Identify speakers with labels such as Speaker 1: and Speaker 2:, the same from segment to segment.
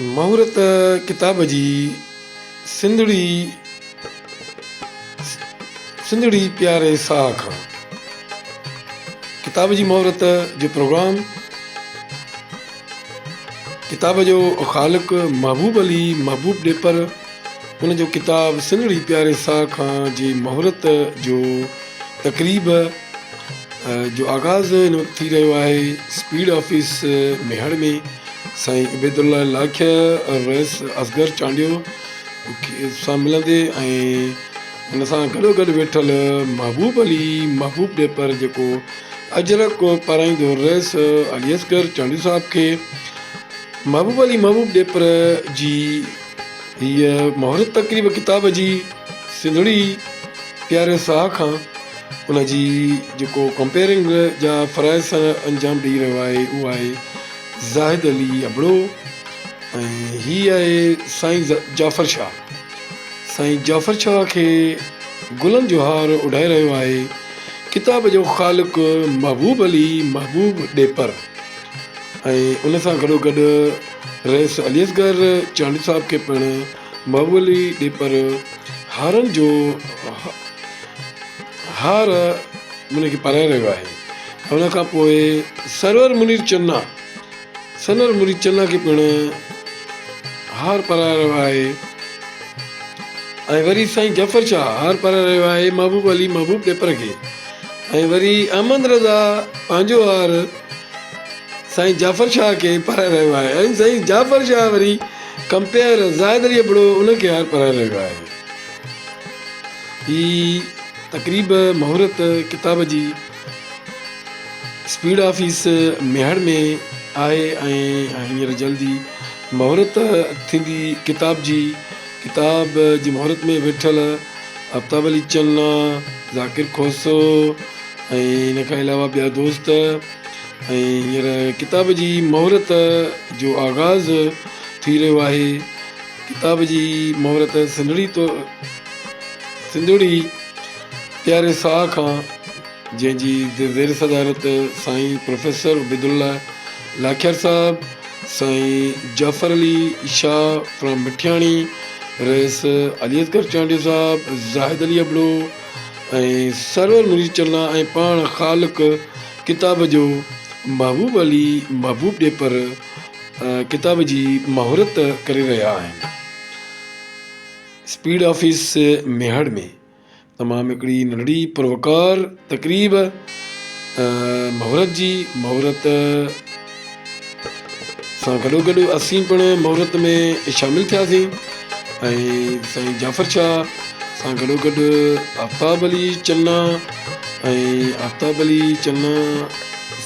Speaker 1: मुहूर्त किताब जी सिंधड़ी सिंधड़ी प्यारे साह खां किताब जी मुहूर्त जो प्रोग्राम किताब जो ख़ालिक महबूब अली महबूब डेपर उन जो किताब सिंधड़ी प्यारे साह खां जी मुहूर्त जो तकरीब जो आगाज़ इन वक़्तु थी रहियो आहे स्पीड ऑफिस मेहड़ में साईं उबैदुल्ला लाखिया रईस असगर चांडियो सां मिलंदे ऐं हुन सां गॾोगॾु वेठल महबूब अली महबूब डेपर जेको अजरक पाराईंदो रईस अली असगर चांडियो साहिब खे महबूब अली महबूब डेपर जी हीअ मुहूर्त तकरीब किताब जी सिंधड़ी प्यारे साह खां उन जी जेको कंपेयरिंग जा फ़राइज़ अंजाम ॾेई रहियो आहे उहो आहे ज़ाहिद अली अबड़ो ऐं हीअ आहे साईं जाफ़र शाह। साईं जाफ़र शाह खे गुलनि जो हार उॾाए रहियो आहे किताब जो ख़ालिक महबूब अली महबूब डेपर ऐं उन सां गॾोगॾु रईस अली असगर चांडियो साहिब खे पिणु महबूब अली डेपर हारनि जो हार उनखे पाराए रहियो आहे। हुन खां पोइ सरवर मुनीर चन्ना खे पिणु हार पाराए रहियो आहे ऐं वरी साईं जाफ़र शाह हार पाराए रहियो आहे महबूब अली महबूब डेपर खे ऐं वरी अहमद रज़ा पंहिंजो हार साईं जाफ़र शाह खे पाराए रहियो आहे ऐं साईं जाफ़र शाह वरी कंपेयर ज़ाहिद अली अबड़ो उनखे हार पाराए रहियो आहे। ही तकरीब मुहूर्त किताब जी स्पीड ऑफिस मेहड़ में आहे ऐं हींअर जल्दी मुहूर्त थींदी किताब जी मुहूर्त में वेठल आफ्ताब अली चन्ना ज़ाकिर खोसो ऐं हिन खां अलावा ॿिया दोस्त ऐं हींअर किताब जी मुहूर्त जो आगाज़ थी रहियो आहे किताब जी मुहूर्त सिंधड़ी प्यारे साह खां जंहिंजी ज़ेर सदारत साईं प्रोफेसर उबैदुल्ला लाखियार साहब साईं जाफ़र अली शाह फ्रॉम मिठियाणी रईस अली असगर चांडियो साहब ज़ाहिद अली अबड़ो ऐं सरवर मुनीर चन्ना ऐं पाण ख़ालिक किताब जो महबूब अली महबूब डेपर किताब जी मुहूर्त करे रहिया आहिनि स्पीड ऑफिस मेहड़ में तमामु हिकिड़ी नंढड़ी पुरवकार तकरीब मुहूर्त सां गॾोगॾु असीं पिणु मुहूर्त में शामिलु थियासीं ऐं साईं जाफ़र शाह सां गॾोगॾु आफ्ताब अली चन्ना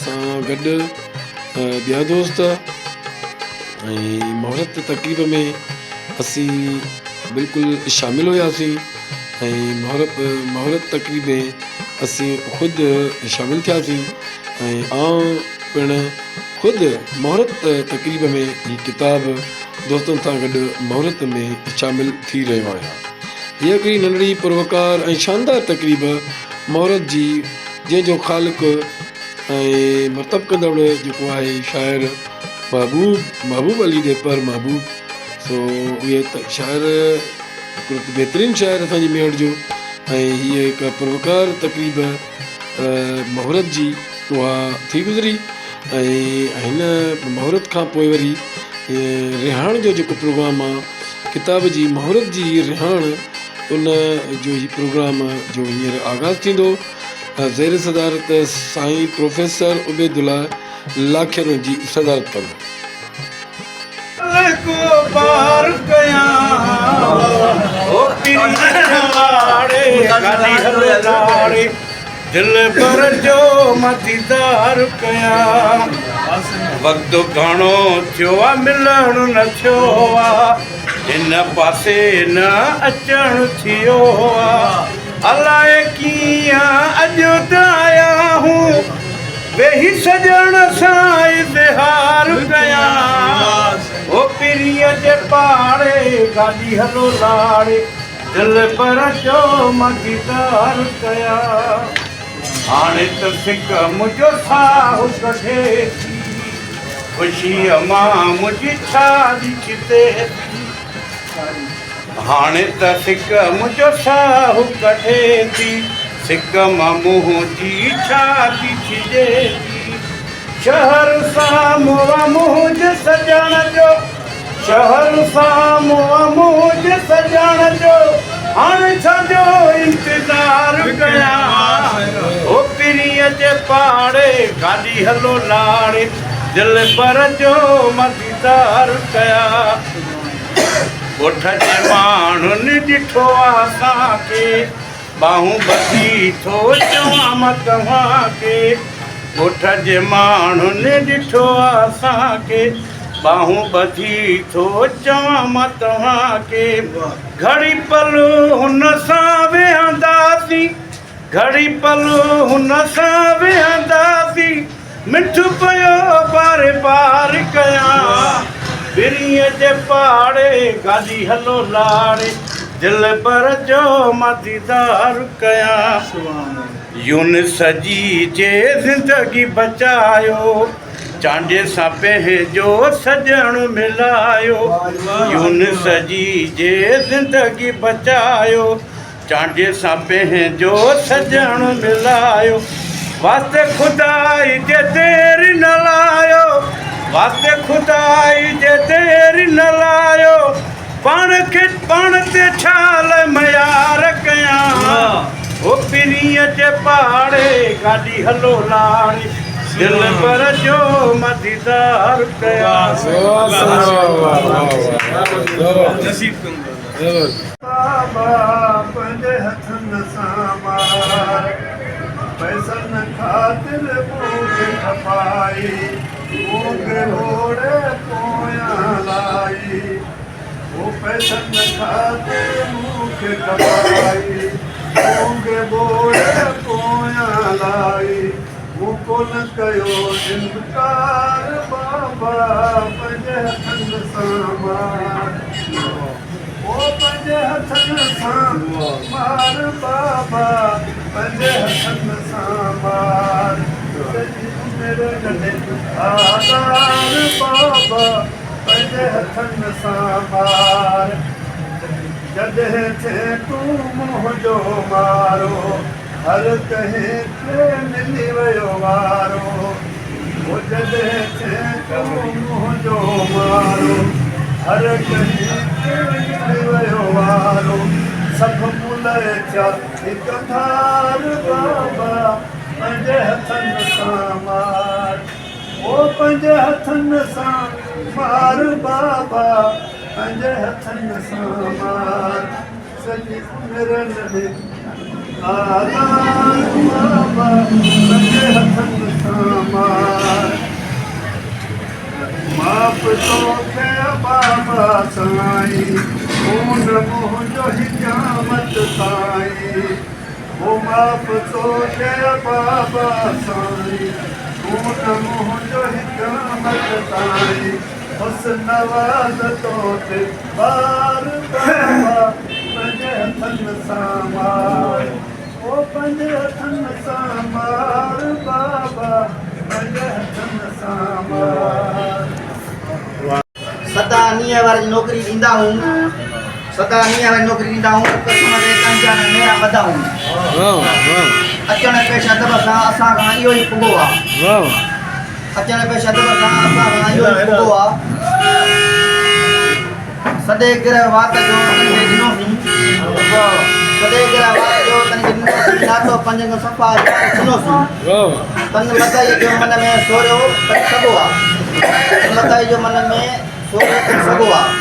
Speaker 1: सां गॾु ॿिया दोस्त ऐं मुहूर्त तकरीब में असीं बिल्कुलु शामिलु हुयासीं ऐं मुहूर्त तकरीब में असीं ख़ुदि शामिलु थियासीं ऐं आउं पिणु ख़ुदि मुहूर्त तकरीब में हीअ किताब दोस्तनि सां गॾु मुहूर्त में शामिलु थी रहियो आहियां। हीअ हिकिड़ी नंढड़ी पुरवकार ऐं शानदार तकरीब मुहूर्त जी जंहिंजो ख़ालिक ऐं मरतब कंदड़ जेको आहे शाइर महबूब अली डेपर महबूब सो उहे शाइर हिकिड़ो बहितरीनु शाइर असांजी मेहड़ जो ऐं हीअ हिकु पुरवकार तकरीब मुहूर्त जी उहा थी गुज़री ऐं हिन मुहूर्त खां पोइ वरी रिहाण जो जेको प्रोग्राम आहे किताब जी मुहूर्त जी रिहाण उन जो ही प्रोग्राम जो हींअर आगाज़ थींदो ज़ेर सदारत साईं प्रोफेसर उबैदुल्ला लाखिया जी सदारत कंदो।
Speaker 2: दिल पर जो मदीदार कयां वक़्तु घणो थियो आहे मिलणु न थियो आहे हिन पासे न अचणु थियो आहे अलाए कीअं अॼु त आया हूं वेही सजण सां इज़हार कयां ओ पिरीअ जे पाड़े गाॾी हलो लाड़े दिल पर जो मदीदार कयां हाणे त सिक मुंहिंजो साहु कढे थी ख़ुशीअ मां मुंहिंजी छाली छिते हाणे त सिक मुंहिंजो साहु कढे थी सिक मां मुंहिंजी छाली छिजे थी शहर सां मोआ मुंहिंजे सजण जो शहर सां मोआ मुंहिंजे सजण जो हाणे छाजो इंतज़ारु कयां ओ पिरीअ जे पाड़े गाॾी हलो लाड़े दिलि पर जो मां दीदार कयां ॻोठ जे माण्हुनि ॾिठो आहे असांखे ॿाहूं ॿधी थो चवां मां तव्हांखे ॻोठ जे माण्हुनि ॾिठो आहे असांखे ॿाहूं ॿधी थो चवां मां तव्हांखे घड़ी पल हुन सां वेहंदासीं घड़ी पल हुन सां वेहंदासीं मिठो पियो बारे बार कयां पिरीअ जे पाड़े गाॾी हलो लाड़े दिलि पर जो मां दीदार कयां यूनिस जी जे ज़िंदगी बचायो चांडे सां पंहिंजो सजण मिलायो यूनिस जी जे ज़िंदगी बचायो चांडे सां पंहिंजो सजण मिलायो वास्ते खुदाई जे देरि न लायो वास्ते खुदाई जे देरि न लायो पाण खे पाण ते छाल मयार कयां ओ पिरीअ जे पाड़े गाॾी हलो लाड़ी दिलि पर जो मां दीदार कयां
Speaker 3: बाबा पंहिंजे हथनि सां मार पैसनि ख़ातिर मूंखे खपाई मूंखे घोड़े पोयां लाई वो पैसनि ख़ातिर मूंखे खपाई मूंखे घोड़े पोयां लाई वो कोन कयो इनकार बाबा पंहिंजे हथनि सां मार ओ पंहिंजे हथनि सां मार बाबा पंहिंजे हथनि सां मार मेरे गले आधार बाबा पंहिंजे हथनि सां मार जॾहिं थे तूं मुंहिंजो मारो हर कंहिं खे मिली वियो वारो ओ जॾहिं थे तूं मुंहिंजो मारो हर कंहिं खे मिली वियो वारो सभु मुल थिया हिकु धार बाबा पंहिंजे हथनि सां मार ओ पंहिंजे हथनि सां मार बाबा पंहिंजे हथनि सां मार सॼी उमिरि में आधार बाबा पंहिंजे हथनि सां मार माप तो कया बाबा साईं खून मुंहिंजो हिजामत साईं ओ माप तो कया बाबा साईं खून मुंहिंजो हिजामत साईं हुस्न नवाज़ तो ते बार बाबा पंहिंजे हथनि सां मार ओ पंहिंजे हथनि सां मार बाबा पंहिंजे हथनि सां मार
Speaker 4: सदा नीअ वारी नौकरी ॾींदा हूं सदा नीअ वारी नौकरी ॾींदा हूं क़स्म ते कंजन मेरा वधा हूं अचण पेश अदब सां असां खां इहो ई पुॻो आहे अचण पेश अदब सां असां खां इहो ई पुॻो आहे सॾे गिर वात जो तनखे ॾिनोसीं सॾे गिर वात जो तनखे ॾिनोसीं नातो पंजनि सफ़ा सुनोसीं तन लताई जो मन में सोरियो तन सॻो आहे लताई जो मन में सोरियो तन सॻो आहे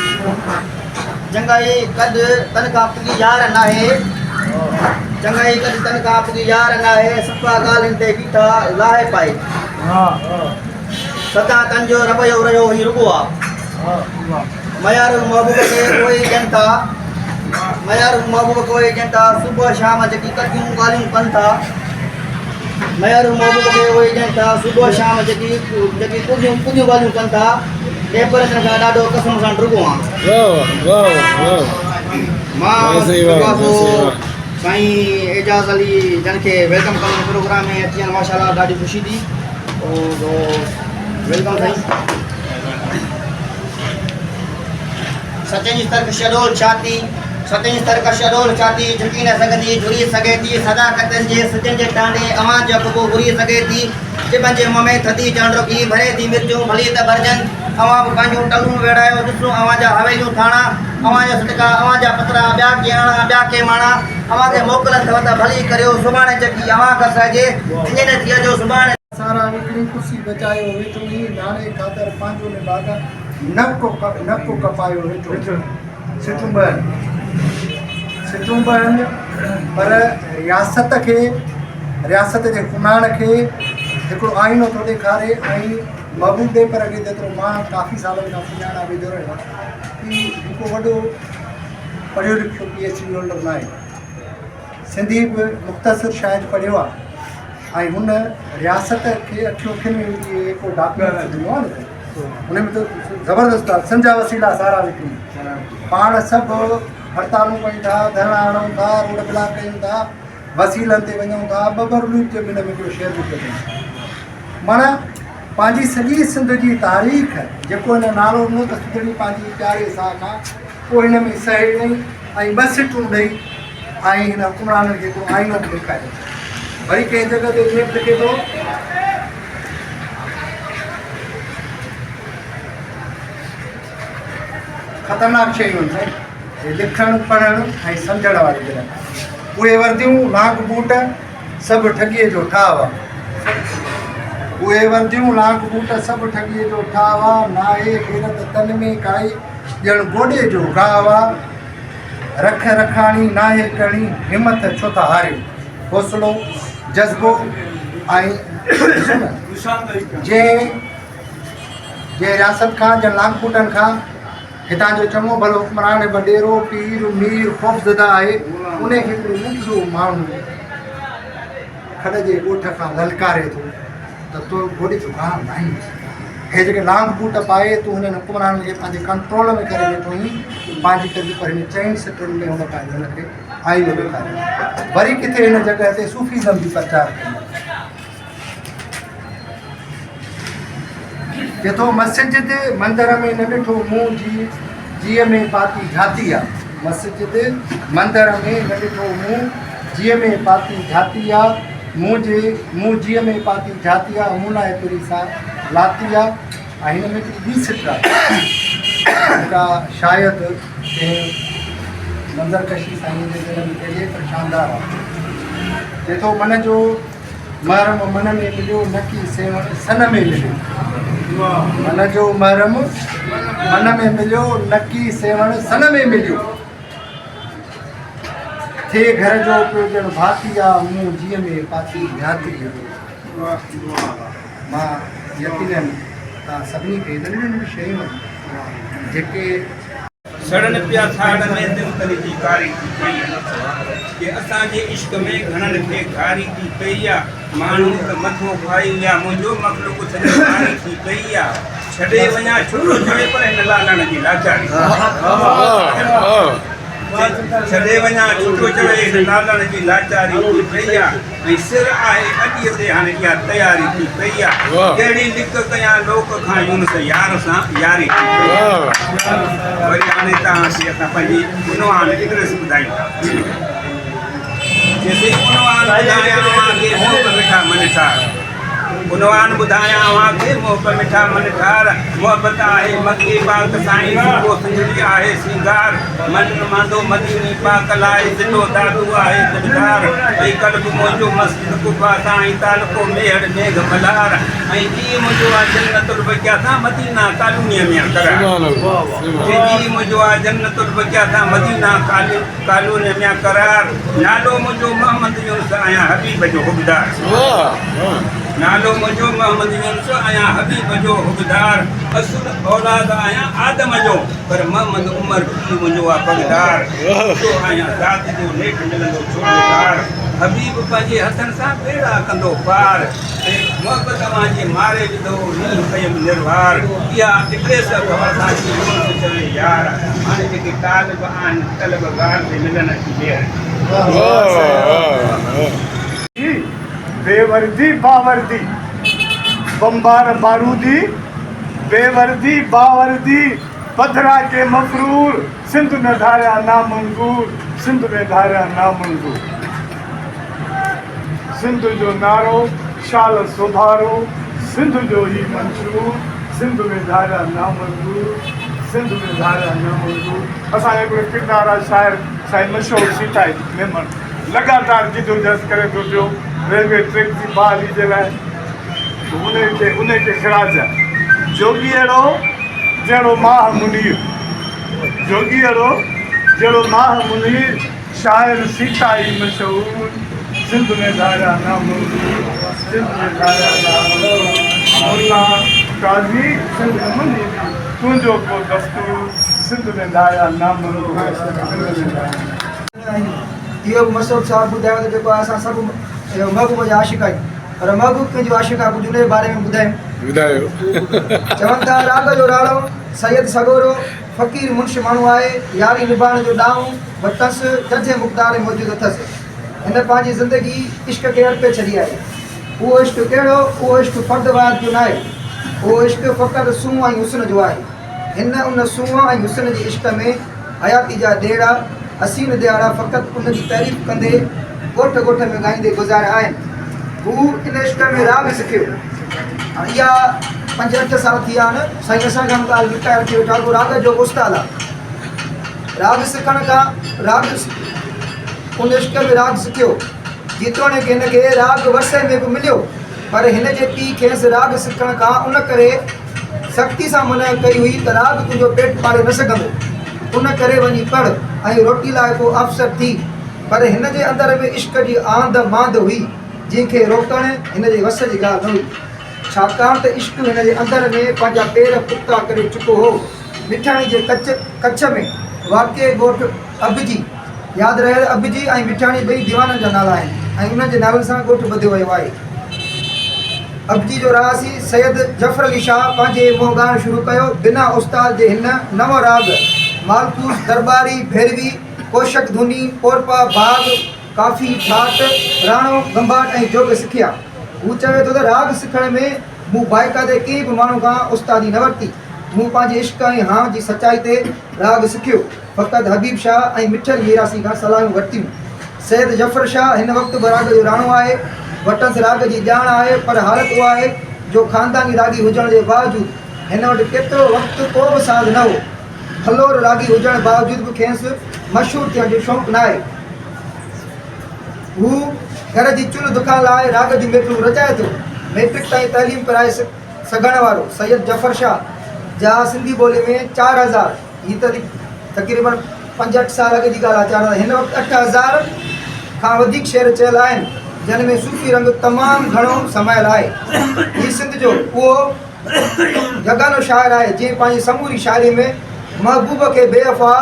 Speaker 4: चङाई कद तन खां पुॼी यार नाहे चङाई कद तन खां पुॼी यार नाहे सफ़ा ॻाल्हियुनि ते बीठा लाहे पाए सदा तंजो रवयो रहियो ई रुॻो आहे मयारू महबूब खे कोई ॾियनि था मयारू महबूब कोई ॾियनि था सुबुह शाम जेकी कटियूं ॻाल्हियूं कनि था मयारू महबूब खे उहे ॾियनि था सुबुह शाम जेकी पुॼियूं ॻाल्हियूं कनि था टेपर खां ॾाढो क़स्म सां डुॻो आहे मां साईं एजाज़ अली जन खे वेलकम करण प्रोग्राम में अची वञणु माशाल्लाह ॾाढी ख़ुशी थी और वेलकम साईं। सचें स्तर शडोल छाती, सतें स्तर का शडोल छाती झुकी न सघंदी झुरी सघे थी सदाकत जे सजन जे टांडे अवां जा पको घुरी सघे थी जिबन जे मुंह में थधी चांडो की भरे थी मिर्चूं भली त भरजन अवां बि पंहिंजूं टलूं वेड़ायो ॾिसूं अवां जा हवेलियूं थाणा अवां जा सटका अवां जा पतरा ॿिया कीअणा ॿिया के माणा अवां खे मोकल अथव त भली करियो सुभाणे जकी अवां कसाइजे ईअं न थिए जो सुभाणे
Speaker 3: सारा विकिणी कुर्सी बचायो वेठो ही नाणे ख़ातिर पंहिंजो ने बागा नको कपायो वेठो सिटूं बहन पर रियासत जे हुकुमरान खे हिकिड़ो आईनो थो ॾेखारे ऐं महबूब डेपर खे जेतिरो मां काफ़ी सालनि खां सुञाणा वेंदो रहियो कि हिकु वॾो पढ़ियो लिखियो PhD होल्डर न आहे सिंधी बि मुख़्तसिर शायदि पढ़ियो आहे ऐं हुन रियासत खे अखियुनि में हिकिड़ो डॉक्यूमेंट ॾिनो आहे न हुन में त ज़बरदस्त आहे संजा वसीला सारा विकिणी पाण सभु हड़तालूं कयूं था धरना हणूं था रोड ब्लॉक कयूं था वसीलनि ते वञूं था बबरलूट जे हिन में हिकिड़ो शेयर बि कयूं माना पंहिंजी सॼी सिंध जी तारीख़ जेको हिन नालो ॾिनो त सिंधड़ी पंहिंजी प्यारे साह खां पोइ हिन में सही ॾेई ऐं ॿ सिटूं ॾेई ऐं हिन हुकुमराननि खे हिकिड़ो आईनो बि ॾेखारियो वरी कंहिं जॻह ते ईअं लिखे थो ख़तरनाक शयूं आहिनि साईं लिखणु पढ़णु ऐं सम्झण वारी ॼण उहे वर्दियूं लांग बूट सभु ठॻीअ जो ठाह उहे वर्दियूं लांग बूट सभु ठॻीअ जो ठाह नाहे बेरत तन में काई ॼण गोॾे जो गाह रख रखाणी नाहे करणी हिमत छो था हारियो हौसलो जज़्बो ऐं जंहिं रियासत खां जंहिं लांग बूटनि खां हितां जो चङो भलो हुकुमरान वॾेरो पीर मीर ख़ौफ़ज़दा आहे उन खे हिकिड़ो मुंहिंजो माण्हू खॾ जे ॻोठ खां ललकारे थो त तो गोॾे जो गाह न आहे हे जेके लांग बूट पाए तूं हुननि हुकुमरान खे पंहिंजे कंट्रोल में करे वेठो आहीं पंहिंजी कंदी पर हिन 4 सिटुनि में हुन पंहिंजे हुनखे आईनो ॾेखारियो वरी किथे हिन जॻह ते सूफ़ीज़म जी प्रचार कई जे थो मस्जिद मंदर में न ॾिठो मुंहुं जी जीअ में पाती झाती आहे मस्जिद मंदर में न ॾिठो मुंहुं जीअ में पाती झाती आहे मुंहुं जीअ में पाती झाती आहे मुंहुं लाइ तुरी सां लाती आहे ऐं हिन में हिकिड़ी ॿी सिट आहे जेका शायदि कंहिं मंज़रकशी साईं जे घर में कजे पर शानदार आहे जे थो मन जो महरम मन में मिलियो नकी सेवण सन में मिलियो मन जो महरम मन में मिलियो नकी सेवण सन में मिलियो थे घर जो पियो ॼण भाती आहे मुंहुं जीअ में पाती झाती मां यकीनन तव्हां सभिनी खे नंढियूं नंढियूं शयूं जेके
Speaker 2: सड़न पिया साड़ में दिल तरी जी कारी थी पई कि असांजे इश्क में घणनि खे कारी थी पई आहे माण्हू त मथो खाई या मुंहिंजो मखलूक सॼो कारी थी पई आहे छॾे वञा छुरो छॾे पर हिन लालण जी लाचारी छॾे वञा छुरो छॾे हिन लालण जी लाचारी थी पई आहे ऐं सिर आहे अॼु ते हाणे इहा तयारी थी पई आहे कहिड़ी लिक कयां लोक खां यूनुस यार सां यारी थी पई आहे वरी हाणे तव्हांखे असां पंहिंजी उनवान एड्रेस ॿुधाईंदा जैसे उनवान ॿुधायां अव्हांखे मोह मिठा मन ठार उनवान ॿुधायां अव्हांखे मोह मिठा मन ठार मोहबत आहे मकी पाक साईं सुबुह सिंधड़ी आहे सिंगार मन मांदो मदीनी पाक लाइ ज़िलो दादू आहे दिलदार ऐं कल्ब मुंहिंजो मस्जिद कुफा साईं तालको मेहर मेघ मल्हार ऐं जी मुंहिंजो आहे जन्नतुल बकिया सां मदीना कालूनीअ में करार जी मुंहिंजो आहे जन्नतुल बकिया सां मदीना कालूनीअ में करार नालो मुंहिंजो मोहम्मद यूनुस आहियां हबीब जो हुबदार नालो मुंहिंजो मोहम्मद यूनुस आहियां हबीब जो हुबदार असुल औलाद आहियां आदम जो पर मोहम्मद उमर पीउ मुंहिंजो आहे पगदार जो आहियां ज़ात जो नेठ मिलंदो छोड़दार हबीब पंहिंजे हथनि सां बेड़ा कंदो पार ऐं मोहबत तव्हांजे मारे विधो नील कयम निर्वार इहा एड्रेस अथव असांजी यूनुस चवे यार हाणे जेके तालिब आहिनि तलबगार ते मिलन अची ॿेर
Speaker 3: बेवर्दी बावर्दी
Speaker 5: बम्बार बारूदी बेवर्दी बावर्दी पथरा के मफरूर सिंध में धारा नामंजूर सिंध में धारा नामंजूर सिंध जो नारो शाल सुधारो सिंध जो ही मंशूर सिंध में धारा नामंजूर सिंध में धारा नामंजूर असांजे हिकिड़ो किरदार आहे शाइर साईं मशहूरु सीताई मेमन लगातार जिदोजहद करे थो पियो रेलवे ट्रैक जी बहाली जे लाइ उनखे ख़राज आहे जोगी अहिड़ो जहिड़ो माह मुनीर जोगी अहिड़ो जहिड़ो माह मुनीर शाइर सीताई मशहूरु सिंध में धारा नामंजूर सिंध में धारा नामंजूर मुल्ला काज़ी सिंध में मुनीर तुंहिंजो को दस्तूर सिंध में धारा नामंजूर
Speaker 4: इहो मसरूफ़ साहब ॿुधायो त जेको आहे असां सभु महबूब जा आशिक़ आहियूं पर महबूब कंहिंजो आशिक़ आहे कुझु उन जे बारे में ॿुधायो चवनि था राग जो राणो सैयद सगोरो फ़क़ीर मुंश माण्हू आहे यारी निभाइण जो ॾाऊं वटस जजे मुक़दार मौजूदु अथसि हिन पंहिंजी ज़िंदगी इश्क खे अर्पे छॾी आहे उहो इश्क कहिड़ो उहो इश्क फ़र्दवाद जो न आहे उहो इश्क फ़क़ति सूंहं ऐं हुस्न जो आहे हिन उन सूंहं ऐं हुस्न जे इश्क में हयाती जा ॾेड़ा हसीन दिहाड़ा फ़क़ति उन जी तारीफ़ कंदे ॻोठ ॻोठ में ॻाईंदे गुज़ारिया आहिनि हू इन इश्क में राग सिखियो हाणे इहा 5-8 साल थी विया आहिनि साईं असांखे हम ॻाल्हि लिकाए रखी वेठा को राग जो उस्ताद आहे राग सिखण खां राग उन इश्क में राग सिखियो जेतोणीकि हिनखे राग वरसे में बि मिलियो पर हिन जे पीउ खेसि राग सिखण खां उन करे सख़्ती सां मना कई हुई त राग तुंहिंजो पेट पाले न सघंदो उन करे वञी पढ़ ऐं रोटी लाइ को अफ़सर थी पर हिन जे अंदर में इश्क जी आंद मांद हुई जंहिंखे रोकणु हिन जे वस जी ॻाल्हि न हुई छाकाणि त इश्क हिन जे अंदर में पंहिंजा पेर पुख़्ता करे चुको हो मिठाणी जे कच्छ में वाक़े ॻोठ अबजी यादि रहे अबजी ऐं मिठाणी ॿई दीवाननि जा नाला आहिनि ऐं उन्हनि जे नालनि सां ॻोठ ॿधियो वियो आहे अबजी जो रहासी सैयद जफ़र अली शाह पंहिंजे मुंहुं ॻाइणु शुरू कयो बिना उस्ताद जे हिन नव राग मालपूस दरबारी भैरवी कोशक धुनी पोरपा भाग काफ़ी ठाट राणो गंभाट ऐं जोग सिखिया हू चवे थो त राग सिखण में मूं बाइकादे कंहिं बि माण्हू खां उस्तादी न वरिती मूं पंहिंजे इश्क ऐं हां जी सचाई ते राग सिखियो फ़क़ति हबीब शाह ऐं मिठल हीरासी खां सलाहियूं वरितियूं सैयद जफ़र शाह हिन वक़्तु बि राग जो राणो आहे वटस राग जी ॼाण आहे पर हालत उहा आहे जो ख़ानदानी रागी हुजण जे बावजूदि हिन वटि केतिरो वक़्तु को बि साज़ न हो हलोर रागी हुजण बावजूदि बि खेसि मशहूरु थियण जो शौक़ु न आहे हू घर जी चुल्ह दुकान लाइ राग जूं मेटूं रचाए थो मैट्रिक ताईं तइलीम कराए सघण वारो सैयद जफ़र शाह जा सिंधी ॿोली में 4000 हीअ त तक़रीबन 5-8 साल अॻु जी ॻाल्हि आहे 4000 हिन वक़्तु 8000 खां वधीक शेर चयल आहिनि जिन में सूफ़ी रंग तमामु घणो समायल आहे हीअ सिंध जो उहो जगानो शाइर आहे जंहिं पंहिंजी समूरी शाइरी में महबूब खे बेवफ़ा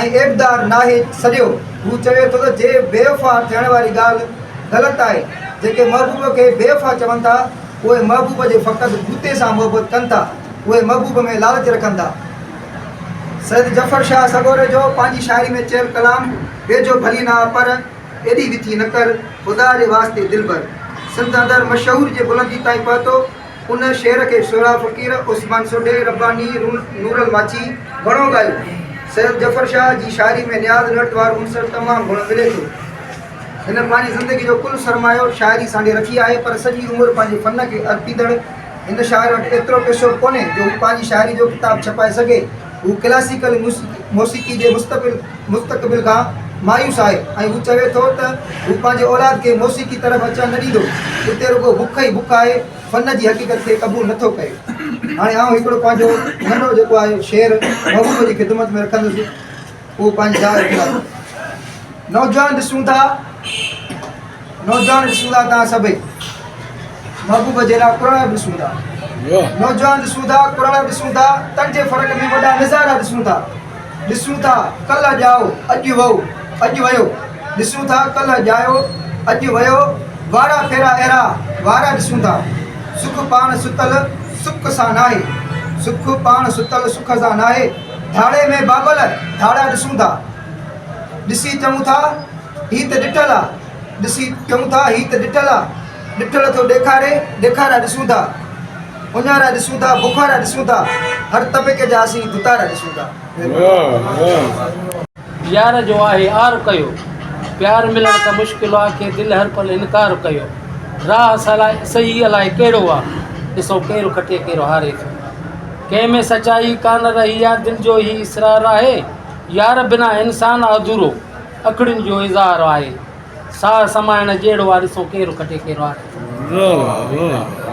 Speaker 4: ऐं एबदार नाहे सॼियो हू चवे थो त जे बेवफ़ा थियण वारी ॻाल्हि ग़लति आहे जेके महबूब खे बेवफ़ा चवनि था उहे महबूब जे फ़क़ति बूते सां मुहबत कनि था उहे महबूब में लालच रखनि था सैयद जफ़र शाह सगोरे जो पंहिंजी शाइरी में चयल कलाम वेझो भली ना पर एॾी विथी न कर ख़ुदा जे वास्ते दिलबर सिंध अंदरि मशहूर जे बुलंदी ताईं पहुतो उन शेर खे शोरा फ़क़ीर उस्मान सोडे रब्बानी नूरल माची घणो ॻायो सैयद जफ़र शाह जी शाइरी में न्याज़ नट वारो उनसर तमामु घणो मिले थो हिन पंहिंजी ज़िंदगी जो कुल सरमायो शाइरी सांडे रखी आहे पर सॼी उमिरि पंहिंजे फ़न खे अर्पीदड़ हिन शाइर वटि एतिरो पैसो कोन्हे जो हू पंहिंजी शाइरी जो किताबु छपाए सघे हू क्लासिकल मौसीक़ी जे मुस्तक़बिल खां मायूस आहे ऐं हू चवे थो त हू पंहिंजे औलाद खे मौसीक़ी तरफ़ अचणु न ॾींदो उते रुॻो बुख ई बुख आहे फ़न जी हक़ीक़त खे क़बूल नथो कयो हाणे आउं हिकिड़ो पंहिंजो नंढो जेको आहे शेर महबूब जी ख़िदमत में रखंदुसि उहो पंहिंजी ज़ाल नौजवान ॾिसूं था तव्हां सभई महबूब जे लाइ क़ुरान ॾिसूं था नौजवान ॾिसूं था क़ुरान ॾिसूं था तक जे फ़र्क़ में वॾा नज़ारा ॾिसूं था कल्ह ॼाओ अॼु वयो ॾिसूं था कल्ह ॼायो अॼु वयो वारा फेरा अहिड़ा वारा ॾिसूं था सुख पाण सुतल सुख सां नाहे सुख पाण सुतल सुख सां नाहे धाड़े में बाबल धाड़ा ॾिसूं था ॾिसी चऊं था हीअ त ॾिठल आहे ॾिसी चऊं था हीअ त ॾिठल आहे ॾिठल थो ॾेखारा ॾिसूं था उञारा ॾिसूं था बुखारा ॾिसूं था हर तबिके जा असीं दुतारा ॾिसूं था
Speaker 1: वाह वाह
Speaker 6: यार जो आहे आर कयो प्यार मिलण त मुश्किल आहे के दिलि हर पल इनकार कयो राह सही अलाए कहिड़ो आहे ॾिसो केरु खटे कहिड़ो हारे थो कंहिं में सचाई कान रही आहे दिलि जो ई इसरार आहे यार बिना इंसान अधूरो अखड़ियुनि जो इज़हार आहे साह समाइण जहिड़ो आहे ॾिसो केरु खटे कहिड़ो हारे थो
Speaker 1: वाह वाह